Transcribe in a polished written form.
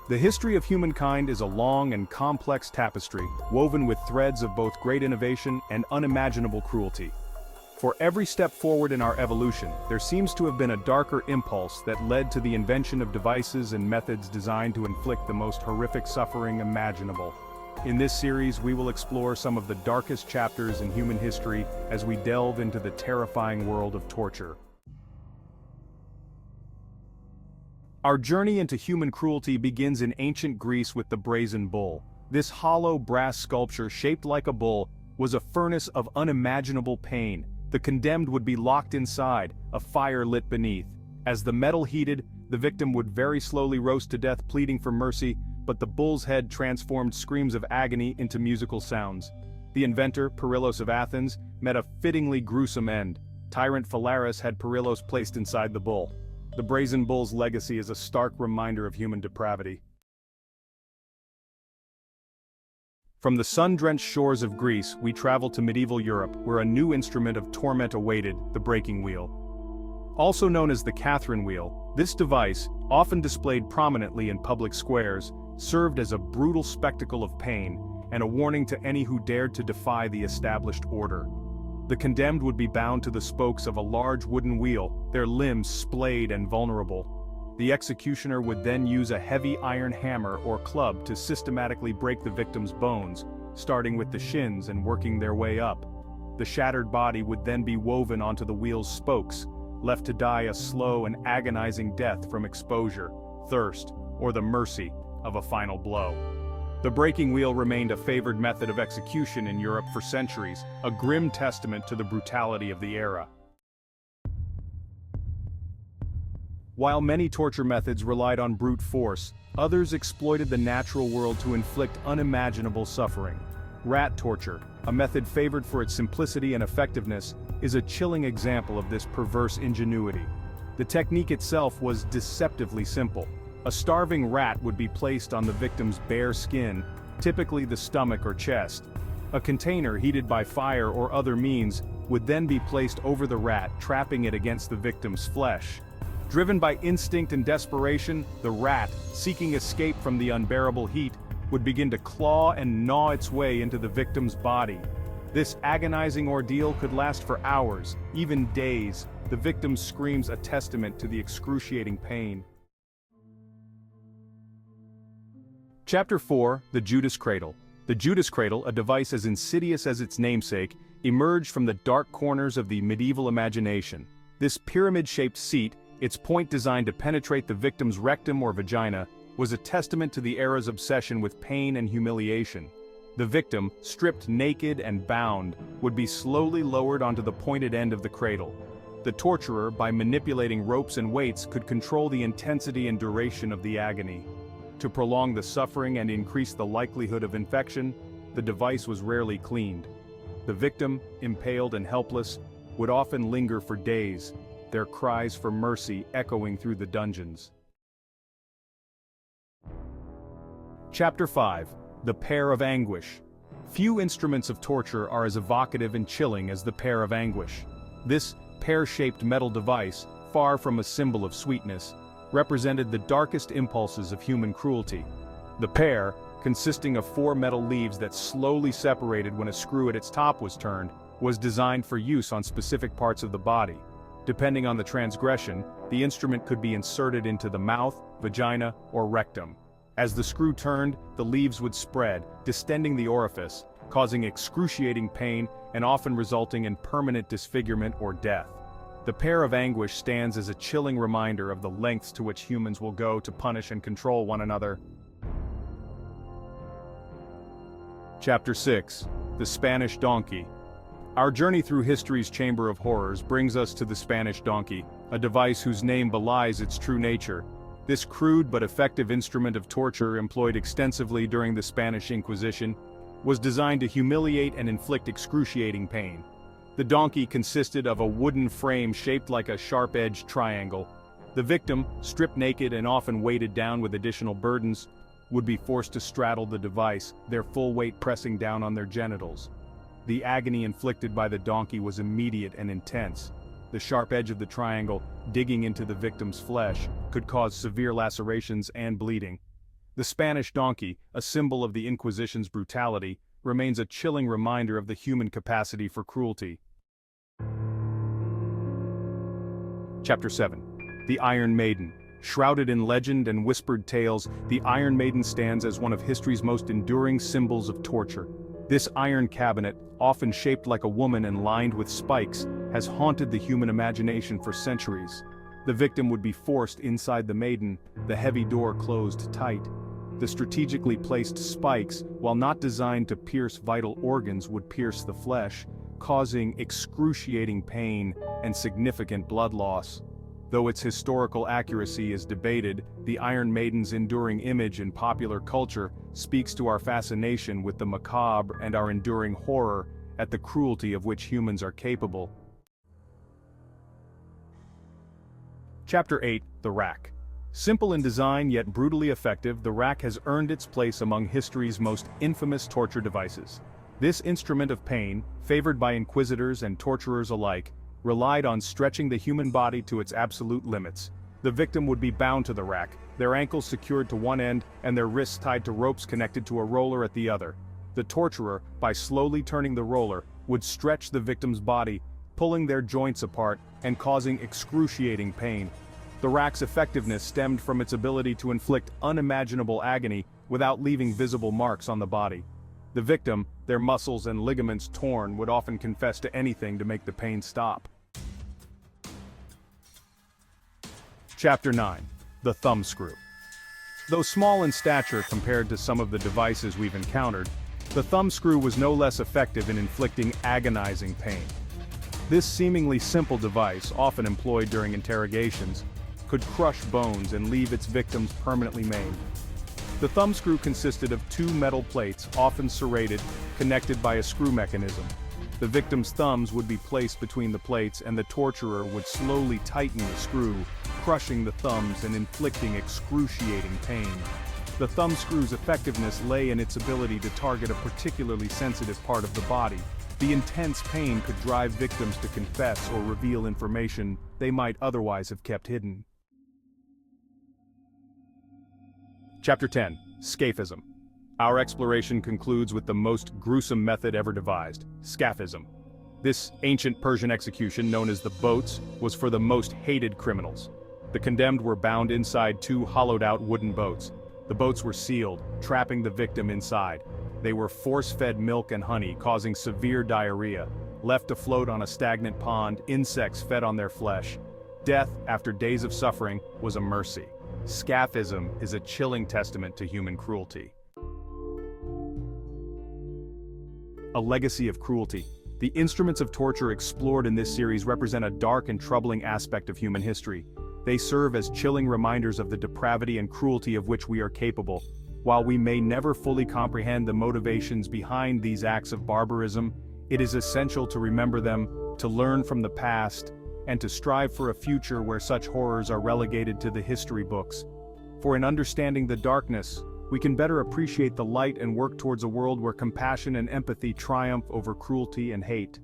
The history of humankind is a long and complex tapestry, woven with threads of both great innovation and unimaginable cruelty. For every step forward in our evolution, there seems to have been a darker impulse that led to the invention of devices and methods designed to inflict the most horrific suffering imaginable. In this series, we will explore some of the darkest chapters in human history as we delve into the terrifying world of torture. Our journey into human cruelty begins in ancient Greece with the Brazen Bull. This hollow brass sculpture shaped like a bull was a furnace of unimaginable pain. The condemned would be locked inside, a fire lit beneath. As the metal heated, the victim would very slowly roast to death, pleading for mercy, but the bull's head transformed screams of agony into musical sounds. The inventor, Perillos of Athens, met a fittingly gruesome end. Tyrant Phalaris had Perillos placed inside the bull. The Brazen Bull's legacy is a stark reminder of human depravity. From the sun-drenched shores of Greece, we travel to medieval Europe, where a new instrument of torment awaited, the breaking wheel. Also known as the Catherine wheel, this device, often displayed prominently in public squares, served as a brutal spectacle of pain and a warning to any who dared to defy the established order. The condemned would be bound to the spokes of a large wooden wheel, their limbs splayed and vulnerable. The executioner would then use a heavy iron hammer or club to systematically break the victim's bones, starting with the shins and working their way up. The shattered body would then be woven onto the wheel's spokes, left to die a slow and agonizing death from exposure, thirst, or the mercy of a final blow. The breaking wheel remained a favored method of execution in Europe for centuries, a grim testament to the brutality of the era. While many torture methods relied on brute force, others exploited the natural world to inflict unimaginable suffering. Rat torture, a method favored for its simplicity and effectiveness, is a chilling example of this perverse ingenuity. The technique itself was deceptively simple. A starving rat would be placed on the victim's bare skin, typically the stomach or chest. A container heated by fire or other means would then be placed over the rat, trapping it against the victim's flesh. Driven by instinct and desperation, the rat, seeking escape from the unbearable heat, would begin to claw and gnaw its way into the victim's body. This agonizing ordeal could last for hours, even days. The victim's screams a testament to the excruciating pain. Chapter 4, the Judas Cradle. The Judas Cradle, a device as insidious as its namesake, emerged from the dark corners of the medieval imagination. This pyramid-shaped seat, its point designed to penetrate the victim's rectum or vagina, was a testament to the era's obsession with pain and humiliation. The victim, stripped naked and bound, would be slowly lowered onto the pointed end of the cradle. The torturer, by manipulating ropes and weights, could control the intensity and duration of the agony. To prolong the suffering and increase the likelihood of infection, the device was rarely cleaned. The victim, impaled and helpless, would often linger for days, their cries for mercy echoing through the dungeons. Chapter 5, the Pear of Anguish. Few instruments of torture are as evocative and chilling as the Pear of Anguish. This pear-shaped metal device, far from a symbol of sweetness, represented the darkest impulses of human cruelty. The pear, consisting of 4 metal leaves that slowly separated when a screw at its top was turned, was designed for use on specific parts of the body. Depending on the transgression, the instrument could be inserted into the mouth, vagina, or rectum. As the screw turned, the leaves would spread, distending the orifice, causing excruciating pain and often resulting in permanent disfigurement or death. The Pear of Anguish stands as a chilling reminder of the lengths to which humans will go to punish and control one another. Chapter 6, the Spanish Donkey. Our journey through history's chamber of horrors brings us to the Spanish donkey, a device whose name belies its true nature. This crude but effective instrument of torture, employed extensively during the Spanish Inquisition, was designed to humiliate and inflict excruciating pain. The donkey consisted of a wooden frame shaped like a sharp-edged triangle. The victim, stripped naked and often weighted down with additional burdens, would be forced to straddle the device, their full weight pressing down on their genitals. The agony inflicted by the donkey was immediate and intense. The sharp edge of the triangle, digging into the victim's flesh, could cause severe lacerations and bleeding. The Spanish donkey, a symbol of the Inquisition's brutality, remains a chilling reminder of the human capacity for cruelty. Chapter 7. The Iron Maiden. Shrouded in legend and whispered tales, the Iron Maiden stands as one of history's most enduring symbols of torture. This iron cabinet, often shaped like a woman and lined with spikes, has haunted the human imagination for centuries. The victim would be forced inside the maiden, the heavy door closed tight. The strategically placed spikes, while not designed to pierce vital organs, would pierce the flesh, causing excruciating pain and significant blood loss. Though its historical accuracy is debated, the Iron Maiden's enduring image in popular culture speaks to our fascination with the macabre and our enduring horror at the cruelty of which humans are capable. Chapter 8. The Rack. Simple in design yet brutally effective, the rack has earned its place among history's most infamous torture devices. This instrument of pain, favored by inquisitors and torturers alike, relied on stretching the human body to its absolute limits. The victim would be bound to the rack, their ankles secured to one end and their wrists tied to ropes connected to a roller at the other. The torturer, by slowly turning the roller, would stretch the victim's body, pulling their joints apart and causing excruciating pain. The rack's effectiveness stemmed from its ability to inflict unimaginable agony without leaving visible marks on the body. The victim, their muscles and ligaments torn, would often confess to anything to make the pain stop. Chapter 9. The Thumbscrew. Though small in stature compared to some of the devices we've encountered, the thumbscrew was no less effective in inflicting agonizing pain. This seemingly simple device, often employed during interrogations, could crush bones and leave its victims permanently maimed. The thumbscrew consisted of two metal plates, often serrated, connected by a screw mechanism. The victim's thumbs would be placed between the plates and the torturer would slowly tighten the screw, crushing the thumbs and inflicting excruciating pain. The thumbscrew's effectiveness lay in its ability to target a particularly sensitive part of the body. The intense pain could drive victims to confess or reveal information they might otherwise have kept hidden. Chapter 10. Scaphism. Our exploration concludes with the most gruesome method ever devised, Scaphism. This ancient Persian execution, known as the boats, was for the most hated criminals. The condemned were bound inside two hollowed-out wooden boats. The boats were sealed, trapping the victim inside. They were force-fed milk and honey, causing severe diarrhea. Left to float on a stagnant pond, insects fed on their flesh. Death, after days of suffering, was a mercy. Scaphism is a chilling testament to human cruelty. A legacy of cruelty. The instruments of torture explored in this series represent a dark and troubling aspect of human history. They serve as chilling reminders of the depravity and cruelty of which we are capable. While we may never fully comprehend the motivations behind these acts of barbarism, it is essential to remember them, to learn from the past, and to strive for a future where such horrors are relegated to the history books. For in understanding the darkness, we can better appreciate the light and work towards a world where compassion and empathy triumph over cruelty and hate.